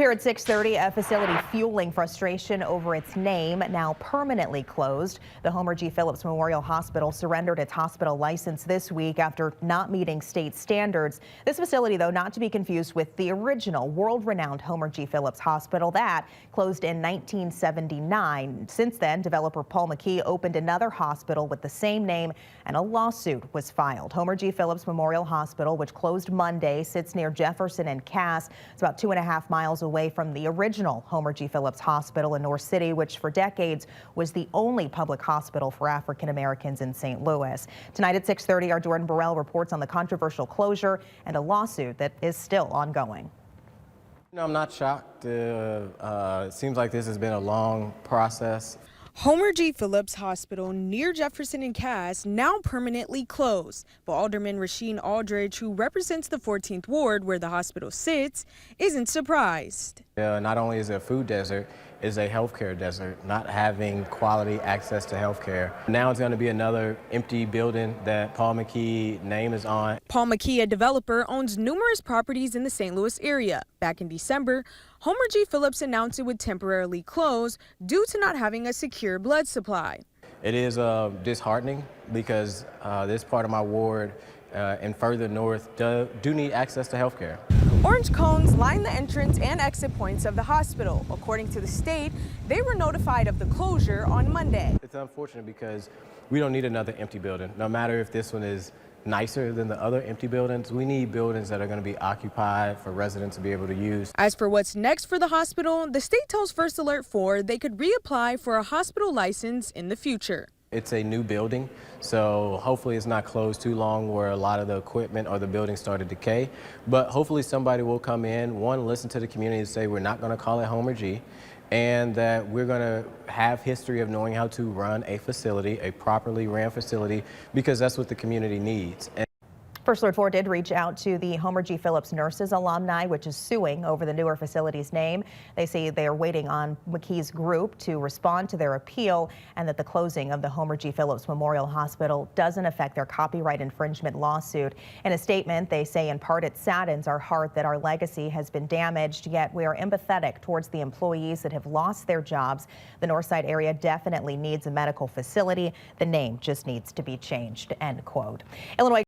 Here at 6:30, a facility fueling frustration over its name, now permanently closed. The Homer G. Phillips Memorial Hospital surrendered its hospital license this week after not meeting state standards. This facility, though, not to be confused with the original world-renowned Homer G. Phillips Hospital that closed in 1979. Since then, developer Paul McKee opened another hospital with the same name, and a lawsuit was filed. Homer G. Phillips Memorial Hospital, which closed Monday, sits near Jefferson and Cass. It's about 2.5 miles away from the original Homer G. Phillips Hospital in North City, which for decades was the only public hospital for African Americans in St. Louis. Tonight at 6:30, our Jordan Burrell reports on the controversial closure and a lawsuit that is still ongoing. I'm not shocked. It seems like this has been a long process. Homer G. Phillips Hospital near Jefferson and Cass now permanently closed, but Alderman Rasheen Aldridge, who represents the 14th Ward where the hospital sits, isn't surprised. Not only is it a food desert, it's a healthcare desert, not having quality access to healthcare. Now it's going to be another empty building that Paul McKee name is on. Paul McKee, a developer, owns numerous properties in the St. Louis area. Back in December, Homer G. Phillips announced it would temporarily close due to not having a secure blood supply. It is disheartening because this part of my ward and further north do need access to healthcare. Orange cones line the entrance and exit points of the hospital. According to the state, they were notified of the closure on Monday. It's unfortunate because we don't need another empty building. No matter if this one is nicer than the other empty buildings, we need buildings that are going to be occupied for residents to be able to use. As for what's next for the hospital, the state tells First Alert 4 they could reapply for a hospital license in the future. It's a new building, so hopefully it's not closed too long where a lot of the equipment or the building started to decay. But hopefully somebody will come in, one, listen to the community and say we're not going to call it Homer G, and that we're going to have history of knowing how to run a facility, a properly ran facility, because that's what the community needs. First Alert 4 did reach out to the Homer G. Phillips Nurses alumni, which is suing over the newer facility's name. They say they are waiting on McKee's group to respond to their appeal and that the closing of the Homer G. Phillips Memorial Hospital doesn't affect their copyright infringement lawsuit. In a statement, they say in part it saddens our heart that our legacy has been damaged, yet we are empathetic towards the employees that have lost their jobs. The Northside area definitely needs a medical facility. The name just needs to be changed, end quote. Illinois